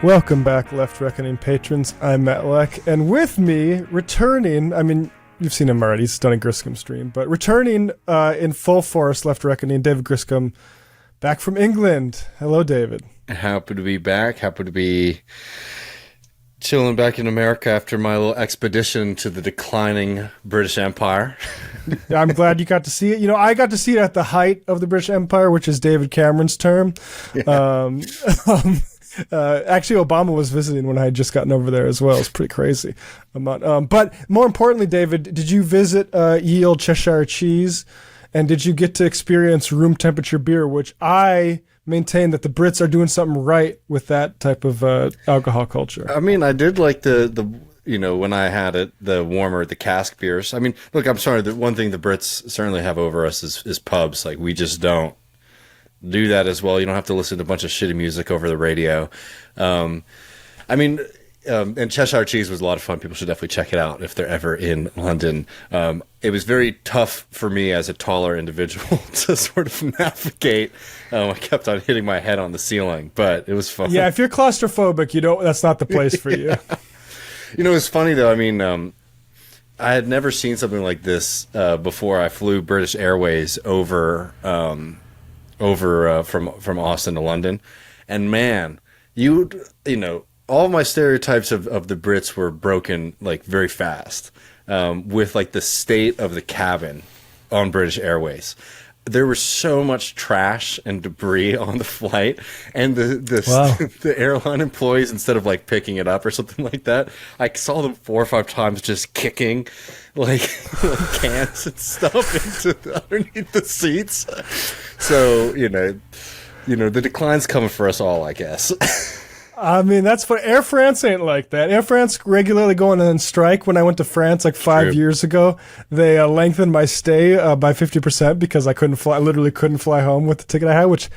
Welcome back, Left Reckoning patrons. I'm Matt Leck, and with me, returning, you've seen him already, he's done a Griscom stream, but returning in full force, Left Reckoning, David Griscom, back from England. Hello, David. Happy to be back. Happy to be chilling back in America after my little expedition to the declining British Empire. I'm glad you got to see it. You know, I got to see it at the height of the British Empire, which is David Cameron's term. Yeah. Actually, Obama was visiting when I had just gotten over there as well. It's pretty crazy. But more importantly, David, did you visit Ye Olde Cheshire Cheese? And did you get to experience room temperature beer, which I maintain that the Brits are doing something right with that type of alcohol culture? I mean, I did like the when I had it, the cask beers. I mean, look, I'm sorry. The one thing the Brits certainly have over us is pubs. Like, we just don't do that as well. You don't have to listen to a bunch of shitty music over the radio. And Cheshire Cheese was a lot of fun. People should definitely check it out if they're ever in London. It was very tough for me as a taller individual to sort of navigate. I kept on hitting my head on the ceiling, but it was fun. Yeah, if you're claustrophobic, that's not the place for you. You know, it's funny though. I mean, I had never seen something like this before. I flew British Airways over from Austin to London, and man, you know, all my stereotypes of the Brits were broken like very fast with like the state of the cabin on British Airways. There was so much trash and debris on the flight, and the airline employees, instead of like picking it up or something like that, I saw them 4 or 5 times just kicking like cans and stuff underneath the seats. So you know, the decline's coming for us all, I guess. I mean, that's for Air France ain't like that. Air France regularly going on strike. When I went to France like 5 years ago, they lengthened my stay by 50% because I couldn't fly. I literally couldn't fly home with the ticket I had, which,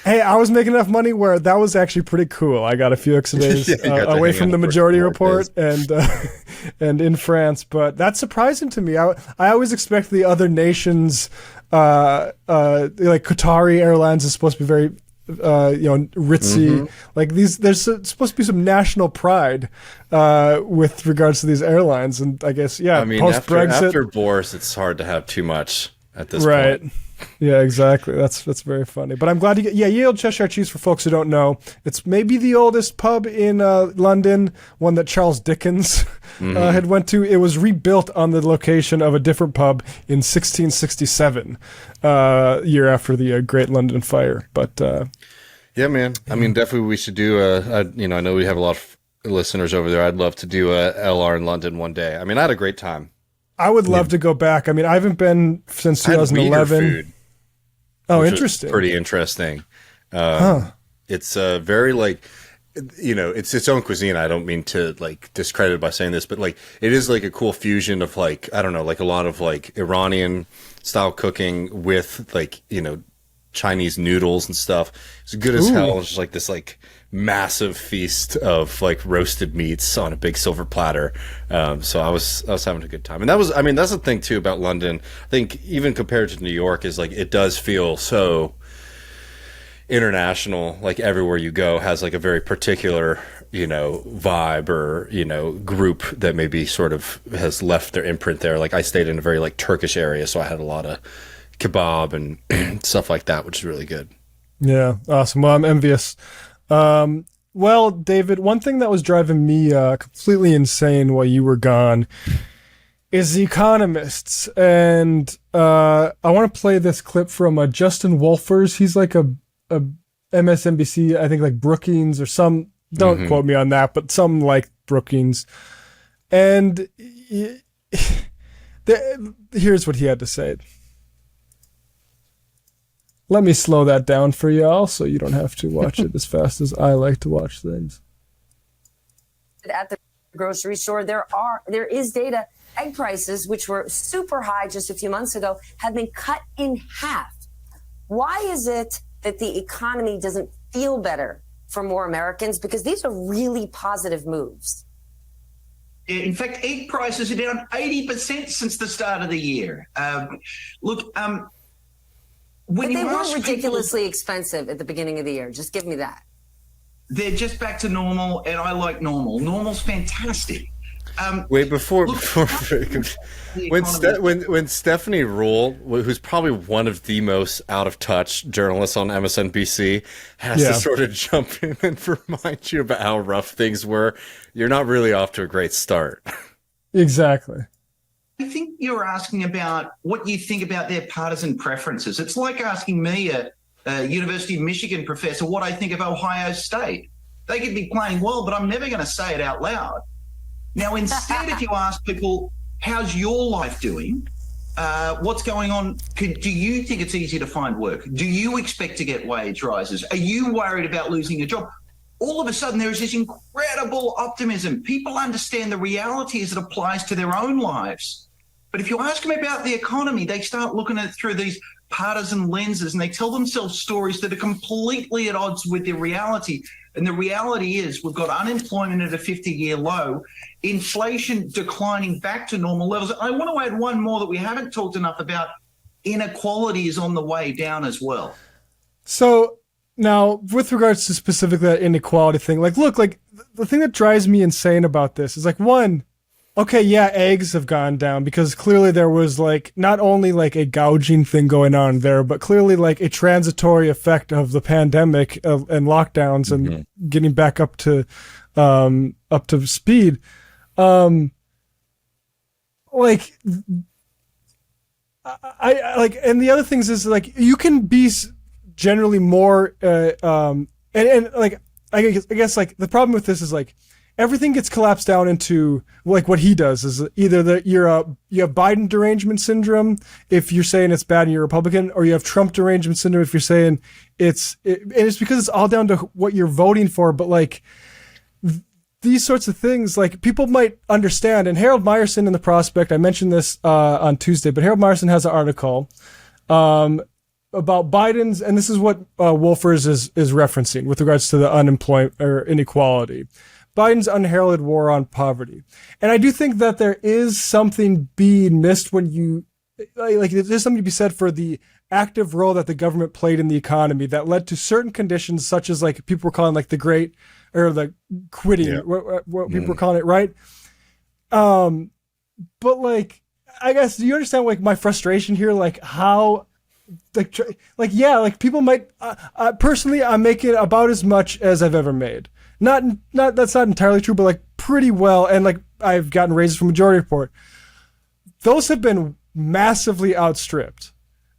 hey, I was making enough money where that was actually pretty cool. I got a few extra days away from the majority report and in France, but that's surprising to me. I always expect the other nations, like Qatari Airlines is supposed to be very ritzy, like these. There's supposed to be some national pride with regards to these airlines, and I guess post Brexit, after Boris, it's hard to have too much at this right. point. Yeah, exactly. That's very funny. But I'm glad you get. Yeah, Ye Olde Cheshire Cheese, for folks who don't know, it's maybe the oldest pub in London, one that Charles Dickens had went to. It was rebuilt on the location of a different pub in 1667, year after the Great London Fire. But yeah, man. I mean, definitely we should do I know we have a lot of listeners over there. I'd love to do a LR in London one day. I mean, I had a great time. I would love to go back. I mean, I haven't been since 2011. Food, interesting. Pretty interesting. It's very it's its own cuisine. I don't mean to like discredit by saying this, but like it is like a cool fusion of like, I don't know, like a lot of like Iranian style cooking with like, Chinese noodles and stuff. It's good as hell. It's just like this like massive feast of like roasted meats on a big silver platter. So I was having a good time. And that's the thing too about London. I think even compared to New York is like, it does feel so international. Like everywhere you go has like a very particular, vibe or, group that maybe sort of has left their imprint there. Like I stayed in a very like Turkish area, so I had a lot of kebab and stuff like that, which is really good. Yeah, awesome. Well, I'm envious. Well, David, one thing that was driving me completely insane while you were gone is the Economists, and I want to play this clip from Justin Wolfers. He's like a MSNBC, I think like Brookings or some. Don't quote me on that, but some like Brookings, and here's what he had to say. Let me slow that down for y'all so you don't have to watch it as fast as I like to watch things. At the grocery store, there is data. Egg prices, which were super high just a few months ago, have been cut in half. Why is it that the economy doesn't feel better for more Americans? Because these are really positive moves. In fact, egg prices are down 80% since the start of the year. But they were ridiculously expensive at the beginning of the year. Just give me that. they're just back to normal, and I like normal. Normal's fantastic. Wait, before The when economy- when Stephanie Rule, who's probably one of the most out of touch journalists on MSNBC, has Yeah. to sort of jump in and remind you about how rough things were, you're not really off to a great start. Exactly. I think you're asking about what you think about their partisan preferences. It's like asking me, a University of Michigan professor, what I think of Ohio State. They could be playing well, but I'm never going to say it out loud. Now, instead, if you ask people, how's your life doing? What's going on? Do you think it's easy to find work? Do you expect to get wage rises? Are you worried about losing a job? All of a sudden, there is this incredible optimism. People understand the reality as it applies to their own lives. But if you ask them about the economy, they start looking at it through these partisan lenses, and they tell themselves stories that are completely at odds with their reality. And the reality is we've got unemployment at a 50-year low, inflation declining back to normal levels. I want to add one more that we haven't talked enough about. Inequality is on the way down as well. So now, with regards to specifically that inequality thing, like, look, like the thing that drives me insane about this is like, one, okay, yeah, eggs have gone down because clearly there was like not only like a gouging thing going on there, but clearly like a transitory effect of the pandemic and lockdowns and getting back up to speed. Like I like, and the other things is like you can be generally more and like I guess like the problem with this is like everything gets collapsed down into like what he does is either that you have Biden derangement syndrome if you're saying it's bad and you're a Republican, or you have Trump derangement syndrome if you're saying and it's because it's all down to what you're voting for. But like these sorts of things, like people might understand. And Harold Meyerson in the Prospect, I mentioned this on Tuesday, but Harold Meyerson has an article about Biden's, and this is what Wolfers is referencing with regards to the unemployment or inequality. Biden's unheralded war on poverty. And I do think that there is something being missed when you, like there's something to be said for the active role that the government played in the economy that led to certain conditions such as like people were calling like the great, or the quitting, what people were calling it, right? But like, I guess, do you understand like my frustration here? Like how, like yeah, like people might, personally, I'm making about as much as I've ever made. Not that's not entirely true, but like pretty well. And like I've gotten raises from Majority Report. Those have been massively outstripped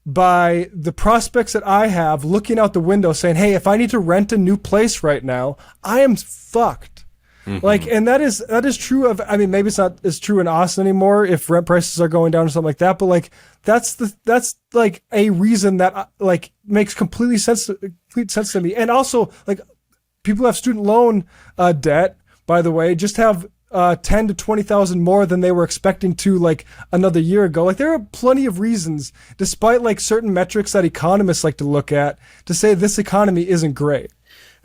by the prospects that I have looking out the window saying, hey, if I need to rent a new place right now, I am fucked. Like, and that is true of, I mean, maybe it's not as true in Austin anymore if rent prices are going down or something like that, but like that's like a reason that like makes complete sense to me. And also like people who have student loan debt, by the way, just have 10 to 20,000 more than they were expecting to like another year ago. Like there are plenty of reasons, despite like certain metrics that economists like to look at, to say this economy isn't great.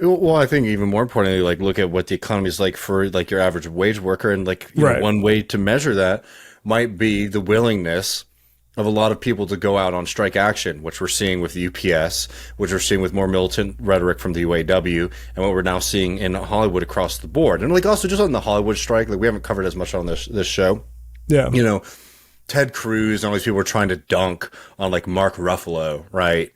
Well, I think even more importantly, like look at what the economy is like for like your average wage worker, and like you know, one way to measure that might be the willingness of a lot of people to go out on strike action, which we're seeing with the UPS, which we're seeing with more militant rhetoric from the UAW, and what we're now seeing in Hollywood across the board. And like also just on the Hollywood strike, like we haven't covered as much on this show. Yeah, you know, Ted Cruz and all these people were trying to dunk on like Mark Ruffalo, right?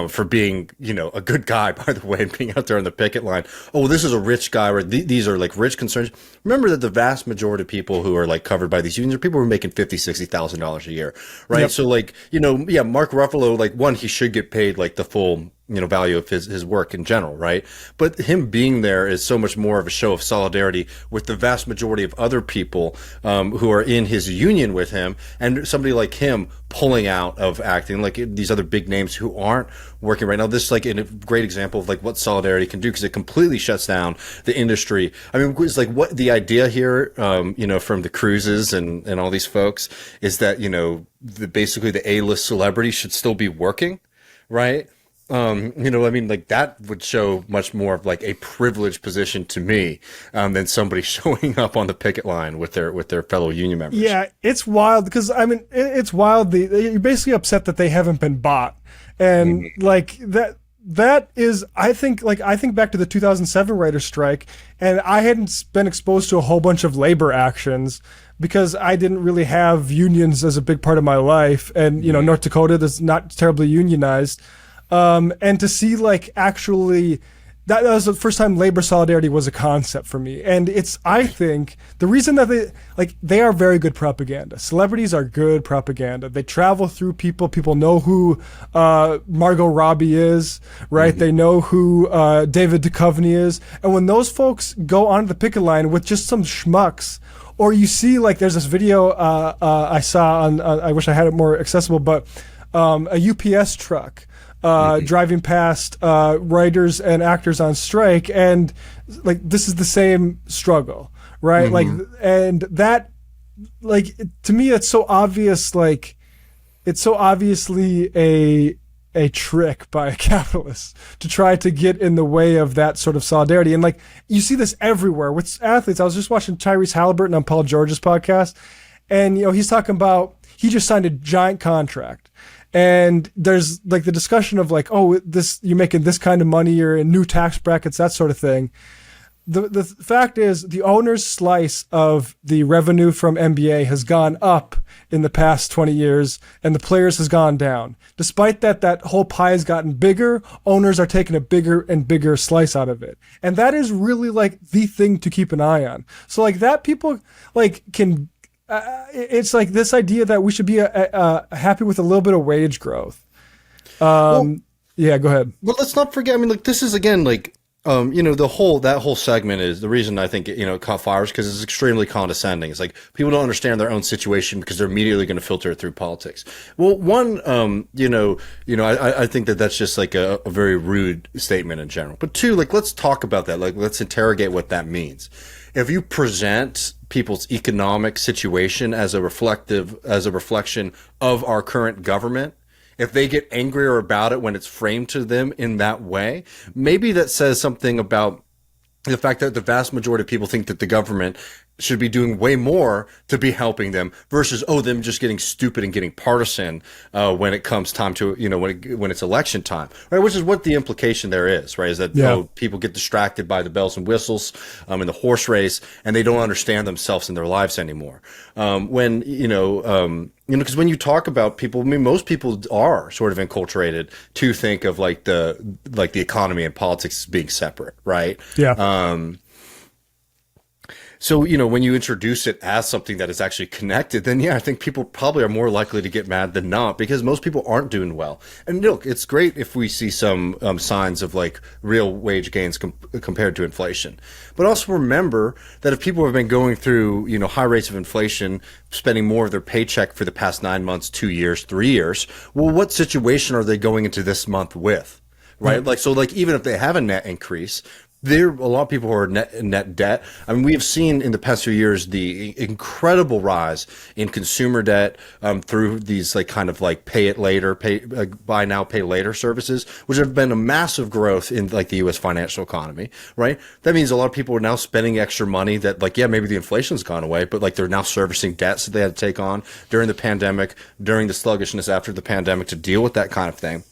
For being, you know, a good guy, by the way, and being out there on the picket line. Oh, this is a rich guy, or these are like rich concerns. Remember that the vast majority of people who are like covered by these unions are people who are making $50,000, $60,000 a year, right? Yep. So like, you know, yeah, Mark Ruffalo, like one, he should get paid like the full, you know, value of his work in general, right? But him being there is so much more of a show of solidarity with the vast majority of other people who are in his union with him, and somebody like him pulling out of acting, like these other big names who aren't working right now. This is like a great example of like what solidarity can do, because it completely shuts down the industry. I mean, it's like what the idea here, you know, from the Cruzes and all these folks is that, you know, basically the A-list celebrity should still be working, right? You know, I mean, like that would show much more of like a privileged position to me than somebody showing up on the picket line with their fellow union members. Yeah, it's wild because I mean, it's wild. You're basically upset that they haven't been bought, and like that. that is, I think back to the 2007 writer's strike, and I hadn't been exposed to a whole bunch of labor actions because I didn't really have unions as a big part of my life. And, North Dakota is not terribly unionized. And to see actually, that was the first time labor solidarity was a concept for me. And I think the reason that they are very good propaganda. Celebrities are good propaganda. They travel through people. People know who Margot Robbie is, right? They know who David Duchovny is. And when those folks go onto the picket line with just some schmucks, or you see there's this video I saw on, I wish I had it more accessible, but a UPS truck driving past writers and actors on strike, and this is the same struggle, right? And that, to me, it's so obvious. It's so obviously a trick by a capitalist to try to get in the way of that sort of solidarity. And you see this everywhere with athletes. I was just watching Tyrese Halliburton on Paul George's podcast, and he's talking about, he just signed a giant contract. And there's the discussion of you're making this kind of money, you're in new tax brackets, that sort of thing. The fact is, the owner's slice of the revenue from NBA has gone up in the past 20 years, and the players has gone down. Despite that whole pie has gotten bigger, owners are taking a bigger and bigger slice out of it. And that is really the thing to keep an eye on. So that people can, it's this idea that we should be happy with a little bit of wage growth. Yeah, go ahead. Well, let's not forget. I mean, this is again that whole segment is the reason I think it caught fires, because it's extremely condescending. It's people don't understand their own situation because they're immediately going to filter it through politics. Well, one, I think that's just a very rude statement in general. But two, let's talk about that. Let's interrogate what that means. If you present people's economic situation as a reflection of our current government, if they get angrier about it when it's framed to them in that way, maybe that says something about the fact that the vast majority of people think that the government should be doing way more to be helping them versus, them just getting stupid and getting partisan when it comes time to, when it's election time, right? Which is what the implication there is, right? Is that people get distracted by the bells and whistles in the horse race, and they don't understand themselves and their lives anymore. Because when you talk about people, I mean, most people are sort of enculturated to think of the economy and politics being separate, right? Yeah. So, when you introduce it as something that is actually connected, then I think people probably are more likely to get mad than not, because most people aren't doing well. And look, it's great if we see some signs of real wage gains compared to inflation. But also remember that if people have been going through, high rates of inflation, spending more of their paycheck for the past 9 months, 2 years, 3 years, well, what situation are they going into this month with? Right? Even if they have a net increase, there are a lot of people who are net debt. I mean, we have seen in the past few years the incredible rise in consumer debt through these pay it later, buy now, pay later services, which have been a massive growth in the U.S. financial economy, right? That means a lot of people are now spending extra money that maybe the inflation's gone away, but they're now servicing debts that they had to take on during the pandemic, during the sluggishness after the pandemic to deal with that kind of thing.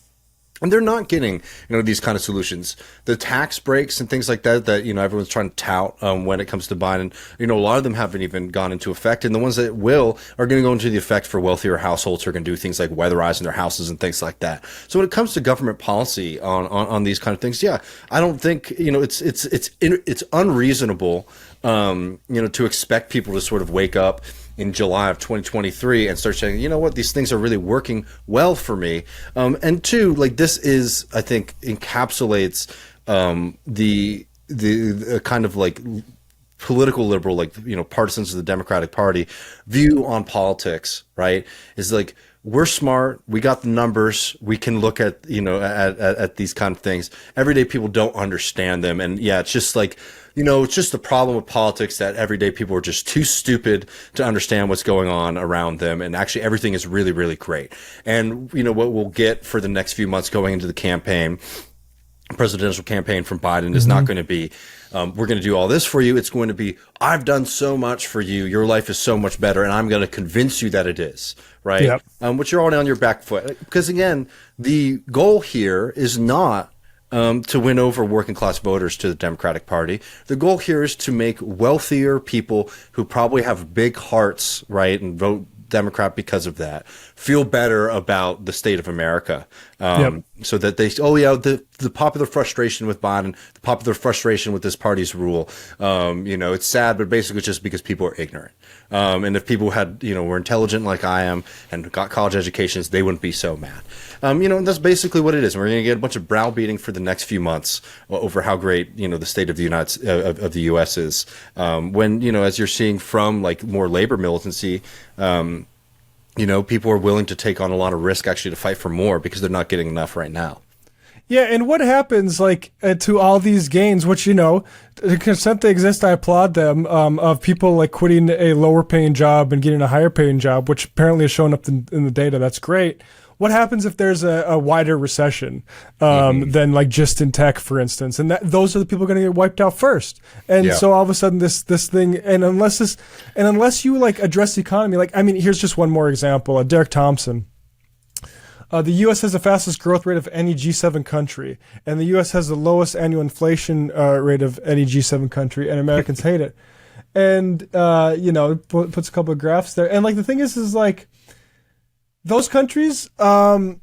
And they're not getting, these kind of solutions. The tax breaks and things like that everyone's trying to tout when it comes to Biden. A lot of them haven't even gone into effect. And the ones that will are going to go into the effect for wealthier households who are going to do things like weatherizing their houses and things like that. So when it comes to government policy on these kind of things, I don't think, it's unreasonable, to expect people to sort of wake up in July of 2023 and start saying, these things are really working well for me. And two, this is, I think, encapsulates the kind of political liberal, partisans of the Democratic Party view on politics, right? Is we're smart, we got the numbers, we can look at, at these kind of things. Everyday people don't understand them. And it's just it's just the problem with politics that everyday people are just too stupid to understand what's going on around them. And actually everything is really, really great. And, what we'll get for the next few months going into the presidential campaign from Biden is not going to be, we're going to do all this for you. It's going to be, I've done so much for you. Your life is so much better. And I'm going to convince you that it is, right? Yep. Which you're already on your back foot. Because again, the goal here is not to win over working class voters to the Democratic Party. The goal here is to make wealthier people who probably have big hearts, right, and vote Democrat because of that, feel better about the state of America. So that they, the popular frustration with Biden, the popular frustration with this party's rule, it's sad, but basically just because people are ignorant. And if people had, were intelligent like I am and got college educations, they wouldn't be so mad. And that's basically what it is. We're going to get a bunch of browbeating for the next few months over how great, the state of the of the U.S. is. When, as you're seeing from like more labor militancy, people are willing to take on a lot of risk actually to fight for more because they're not getting enough right now. Yeah, and what happens to all these gains, which, to the extent they exist, I applaud them, of people like quitting a lower paying job and getting a higher paying job, which apparently is showing up in the data. That's great. What happens if there's a wider recession than like just in tech, for instance? And those are the people going to get wiped out first. And so all of a sudden this thing, and unless you like address the economy, here's just one more example. Derek Thompson. The U.S. has the fastest growth rate of any G7 country, and the U.S. has the lowest annual inflation rate of any G7 country, and Americans hate it. And puts a couple of graphs there. And like the thing is like those countries, I'm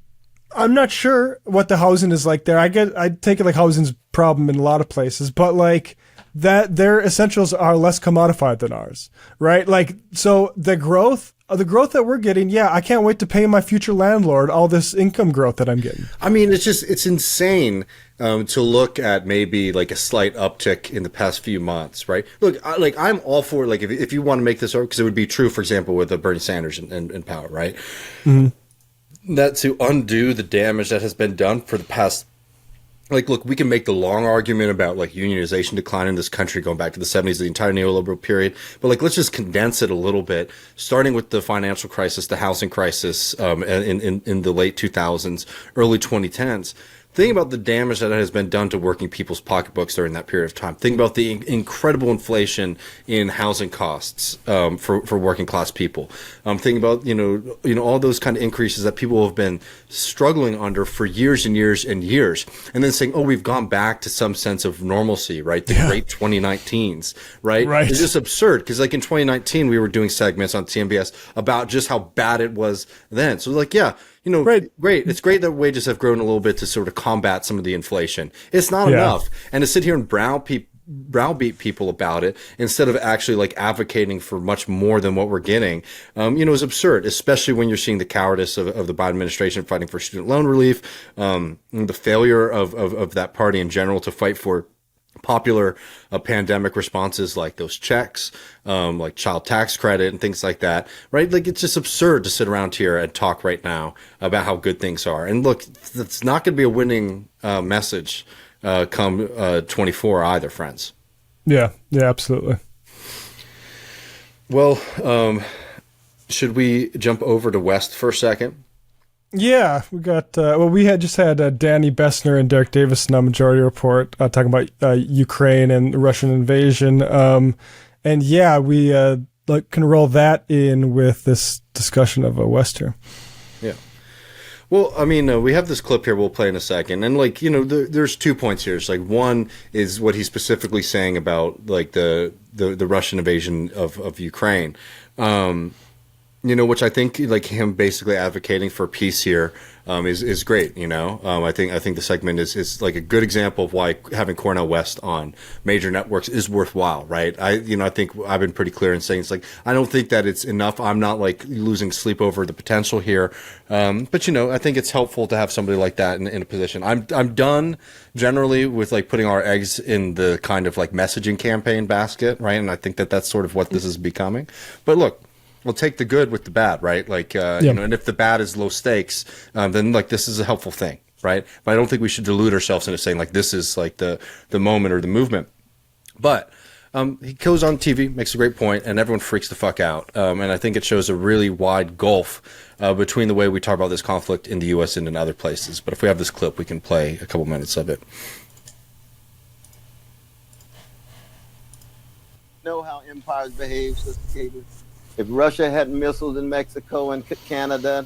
not sure what the housing is like there. I take it like housing's a problem in a lot of places, but like that their essentials are less commodified than ours, right? Like so the growth that we're getting, I can't wait to pay my future landlord all this income growth that I'm getting. I mean, it's insane to look at maybe like a slight uptick in the past few months, right? Look, I'm all for like if you want to make this, because it would be true, for example, with Bernie Sanders in power, right? Mm-hmm. That to undo the damage that has been done for the past. Like, look, we can make the long argument about like unionization decline in this country going back to the 70s, the entire neoliberal period. But like, let's just condense it a little bit, starting with the financial crisis, the housing crisis in the late 2000s, early 2010s. Think about the damage that has been done to working people's pocketbooks during that period of time. Think about the incredible inflation in housing costs for working class people. Think about all those kind of increases that people have been struggling under for years and years and years, and then saying, "Oh, we've gone back to some sense of normalcy," right? The great 2019s, right? Right. It's just absurd because like in 2019 we were doing segments on TMBS about just how bad it was then. So like, right. Great. It's great that wages have grown a little bit to sort of combat some of the inflation. It's not enough. And to sit here and browbeat people about it instead of actually like advocating for much more than what we're getting, is absurd, especially when you're seeing the cowardice of the Biden administration fighting for student loan relief, the failure of that party in general to fight for popular pandemic responses like those checks, like child tax credit and things like that, right? Like it's just absurd to sit around here and talk right now about how good things are. And look, it's not going to be a winning message come 24 either, friends. Yeah, absolutely. Well, should we jump over to West for a second? Yeah, we got. We had Danny Bessner and Derek Davison on Majority Report talking about Ukraine and the Russian invasion. We can roll that in with this discussion of Wester. Yeah. Well, I mean, we have this clip here we'll play in a second, and there's 2 points here. It's like one is what he's specifically saying about like the Russian invasion of Ukraine. Which I think like him basically advocating for peace here is great. I think the segment is like a good example of why having Cornel West on major networks is worthwhile, right? I think I've been pretty clear in saying it's like I don't think that it's enough. I'm not like losing sleep over the potential here, but I think it's helpful to have somebody like that in a position. I'm done generally with like putting our eggs in the kind of like messaging campaign basket, right? And I think that that's sort of what this is becoming. But look. We'll take the good with the bad, right? Like, and if the bad is low stakes, then like this is a helpful thing, right? But I don't think we should delude ourselves into saying like this is like the moment or the movement. But he goes on TV, makes a great point, and everyone freaks the fuck out. And I think it shows a really wide gulf between the way we talk about this conflict in the U.S. and in other places. But if we have this clip, we can play a couple minutes of it. Know how empires behave, sophisticated. If Russia had missiles in Mexico and Canada,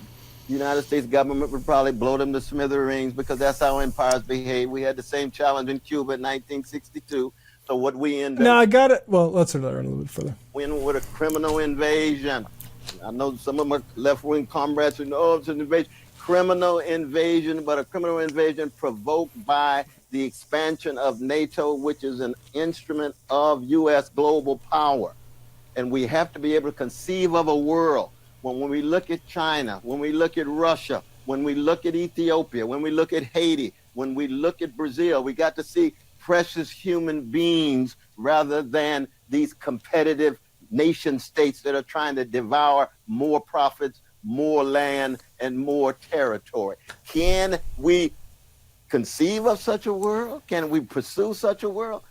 the United States government would probably blow them to smithereens because that's how empires behave. We had the same challenge in Cuba in 1962. So what we end up... No, I got it. Well, let's learn a little bit further. Win with a criminal invasion. I know some of my left-wing comrades who know it's an invasion. Criminal invasion, but a criminal invasion provoked by the expansion of NATO, which is an instrument of U.S. global power. And we have to be able to conceive of a world when we look at China, when we look at Russia, when we look at Ethiopia, when we look at Haiti, when we look at Brazil, we got to see precious human beings rather than these competitive nation states that are trying to devour more profits, more land, and more territory. Can we conceive of such a world? Can we pursue such a world?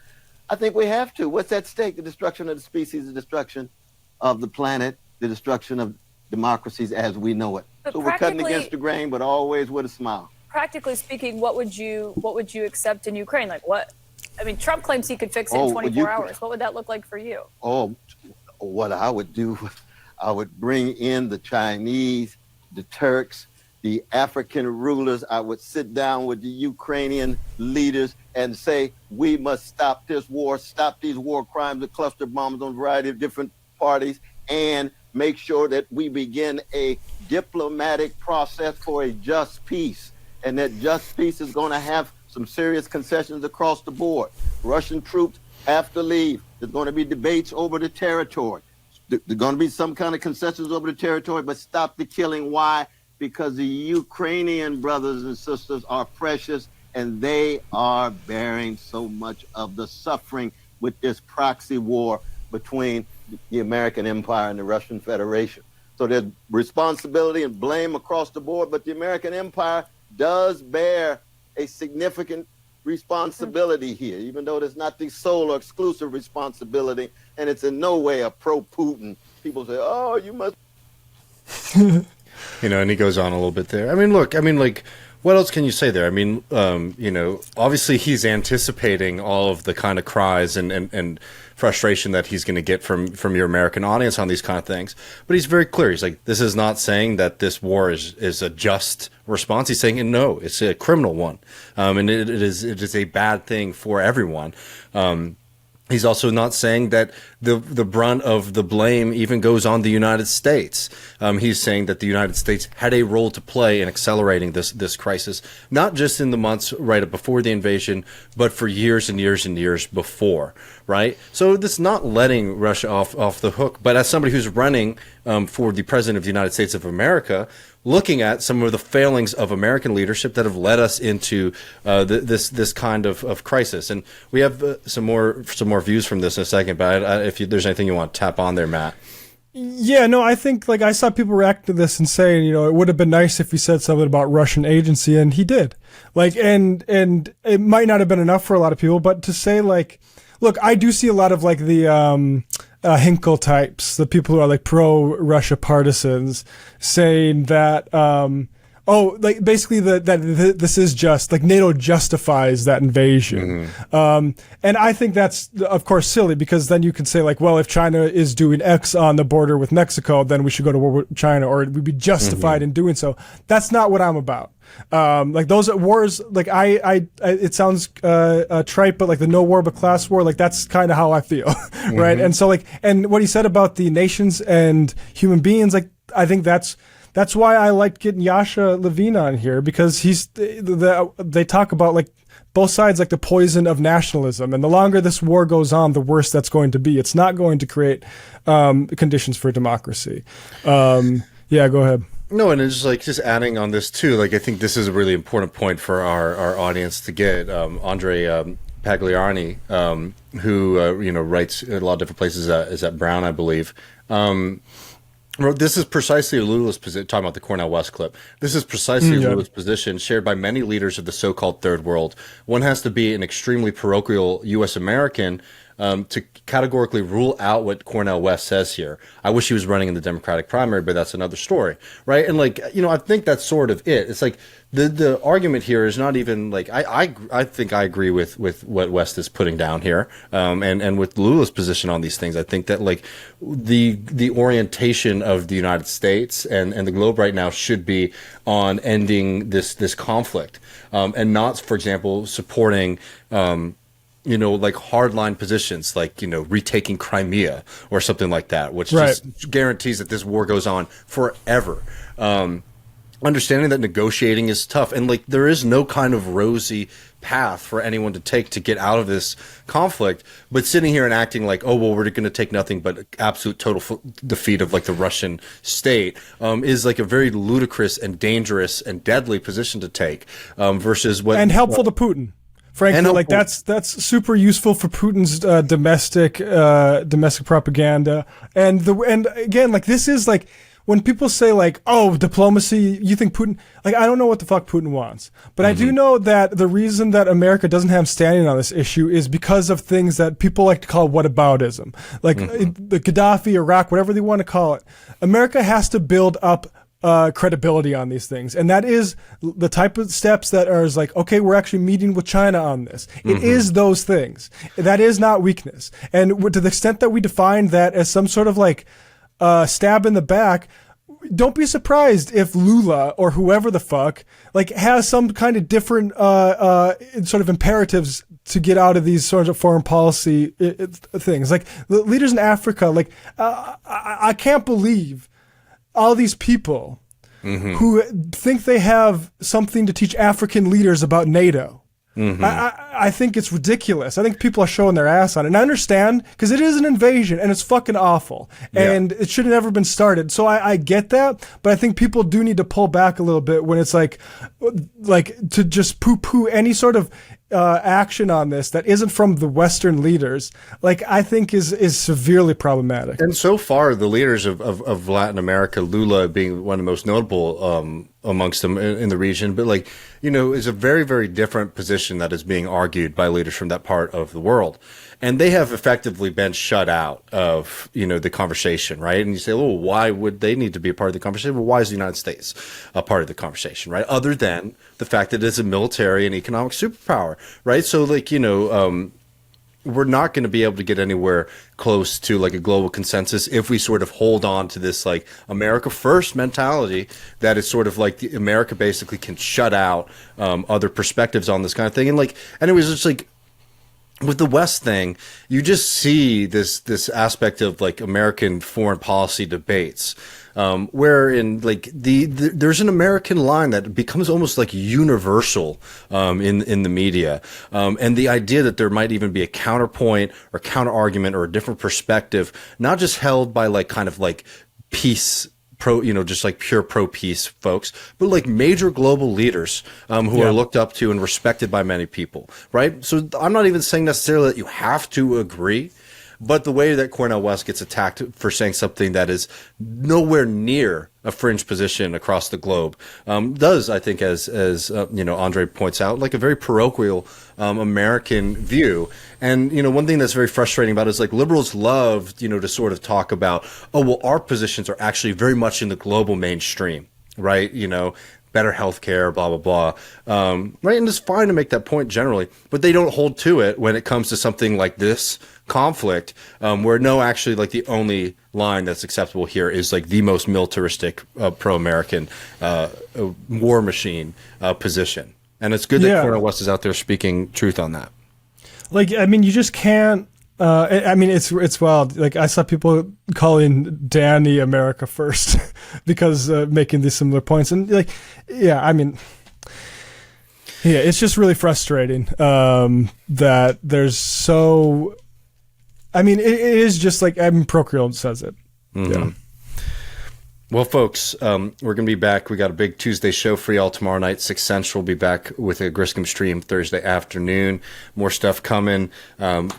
I think we have to. What's at stake? The destruction of the species, the destruction of the planet, the destruction of democracies as we know it. But so we're cutting against the grain, but always with a smile. Practically speaking, what would you accept in Ukraine? Like what? I mean, Trump claims he could fix it in 24 hours. What would that look like for you? Oh, what I would do, I would bring in the Chinese, the Turks, the African rulers. I would sit down with the Ukrainian leaders and say, we must stop this war, stop these war crimes, the cluster bombs on a variety of different parties, and make sure that we begin a diplomatic process for a just peace. And that just peace is going to have some serious concessions across the board. Russian troops have to leave. There's going to be debates over the territory. There's going to be some kind of concessions over the territory, but stop the killing. Why? Because the Ukrainian brothers and sisters are precious, and they are bearing so much of the suffering with this proxy war between the American empire and the Russian Federation. So there's responsibility and blame across the board, but the American empire does bear a significant responsibility here, even though there's not the sole or exclusive responsibility, and it's in no way a pro-Putin. People say, oh, you must... You know, and he goes on a little bit there. I mean, look, what else can you say there? I mean, obviously he's anticipating all of the kind of cries and frustration that he's going to get from your American audience on these kind of things. But he's very clear. He's like, this is not saying that this war is a just response. He's saying, no, it's a criminal one. And it is a bad thing for everyone. He's also not saying that the brunt of the blame even goes on the United States. He's saying that the United States had a role to play in accelerating this crisis, not just in the months right before the invasion, but for years and years and years before, right? So this is not letting Russia off the hook. But as somebody who's running for the President of the United States of America, looking at some of the failings of American leadership that have led us into this kind of crisis, and we have some more views from this in a second. But if there's anything you want to tap on there, Matt. Yeah, no, I think I saw people react to this and saying, it would have been nice if he said something about Russian agency, and he did. And it might not have been enough for a lot of people, but to say look, I do see a lot of the Hinkle types, the people who are pro-Russia partisans, saying that, basically that this is just, NATO justifies that invasion. Mm-hmm. And I think that's, of course, silly, because then you could say, well, if China is doing X on the border with Mexico, then we should go to war with China, or we'd be justified in doing so. That's not what I'm about. Those wars, it sounds trite, but the no war but class war, that's kind of how I feel, right? And so and what he said about the nations and human beings, I think that's why I liked getting Yasha Levine on here, because they talk about both sides, the poison of nationalism, and the longer this war goes on, the worse that's going to be. It's not going to create conditions for democracy. Yeah, go ahead. No, and it's just adding on this too. I think this is a really important point for our audience to get. Andre Pagliarani, who writes in a lot of different places, is at Brown, I believe. This is precisely Lula's position, talking about the Cornel West clip. This is precisely Lula's position, shared by many leaders of the so-called third world. One has to be an extremely parochial U.S. American to categorically rule out what Cornel West says here. I wish he was running in the Democratic primary, but that's another story, right? And like, I think that's sort of it. It's like the argument here is not even like I think I agree with what West is putting down here, and with Lula's position on these things. I think that like the orientation of the United States and the globe right now should be on ending this conflict, and not, for example, supporting like hardline positions like, retaking Crimea or something like that, which just guarantees that this war goes on forever. Understanding that negotiating is tough, and like there is no kind of rosy path for anyone to take to get out of this conflict, but sitting here and acting like, oh, well, we're going to take nothing but absolute total defeat of like the Russian state, is like a very ludicrous and dangerous and deadly position to take, versus what, and helpful to Putin. Frankly, like that's super useful for Putin's domestic propaganda, and again, like this is like when people say like, oh, diplomacy, you think Putin, like I don't know what the fuck Putin wants, but I do know that the reason that America doesn't have standing on this issue is because of things that people like to call whataboutism, like the Gaddafi, Iraq, whatever they want to call it. America has to build up credibility on these things, and that is the type of steps that are like, okay, we're actually meeting with China on this. It is those things. That is not weakness, and to the extent that we define that as some sort of like stab in the back, don't be surprised if Lula or whoever the fuck like has some kind of different sort of imperatives to get out of these sort of foreign policy things. Like the leaders in Africa, like I can't believe all these people who think they have something to teach African leaders about NATO. I think it's ridiculous. I think people are showing their ass on it. And I understand, because it is an invasion and it's fucking awful. And it should have never been started. So I get that, but I think people do need to pull back a little bit when it's like to just poo-poo any sort of action on this that isn't from the Western leaders, like I think is severely problematic. And so far, the leaders of Latin America, Lula being one of the most notable amongst them in the region, but like, is a very, very different position that is being argued by leaders from that part of the world. And they have effectively been shut out of, the conversation, right? And you say, well, why would they need to be a part of the conversation? Well, why is the United States a part of the conversation, right? Other than the fact that it's a military and economic superpower, right? So like, we're not going to be able to get anywhere close to like a global consensus if we sort of hold on to this like America first mentality that is sort of like America basically can shut out other perspectives on this kind of thing. And like, anyways, it's like, with the West thing, you just see this aspect of like American foreign policy debates, wherein like there's an American line that becomes almost like universal in the media, and the idea that there might even be a counterpoint or counter argument or a different perspective, not just held by like kind of like peace. Just like pure pro-peace folks, but like major global leaders who are looked up to and respected by many people, right? So I'm not even saying necessarily that you have to agree, but the way that Cornel West gets attacked for saying something that is nowhere near a fringe position across the globe does, I think, as Andre points out, like a very parochial American view. And, one thing that's very frustrating about it is like liberals love, to sort of talk about, oh, well, our positions are actually very much in the global mainstream, right? Better healthcare, blah, blah, blah. Right. And it's fine to make that point generally, but they don't hold to it when it comes to something like this conflict, where actually like the only line that's acceptable here is like the most militaristic, pro-American, war machine, position. And it's good that Cornel West is out there speaking truth on that. Like, I mean, you just can't, it's wild. Like I saw people calling Danny America first because making these similar points, and like, it's just really frustrating that there's so. I mean, it is just like parochial says it. Yeah. Well, folks, we're going to be back. We got a big Tuesday show for y'all tomorrow night, 6 Central. We'll be back with a Griscom stream Thursday afternoon. More stuff coming.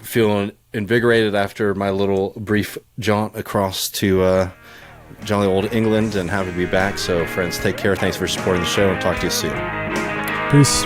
Feeling invigorated after my little brief jaunt across to jolly old England, and happy to be back. So, friends, take care. Thanks for supporting the show, and talk to you soon. Peace.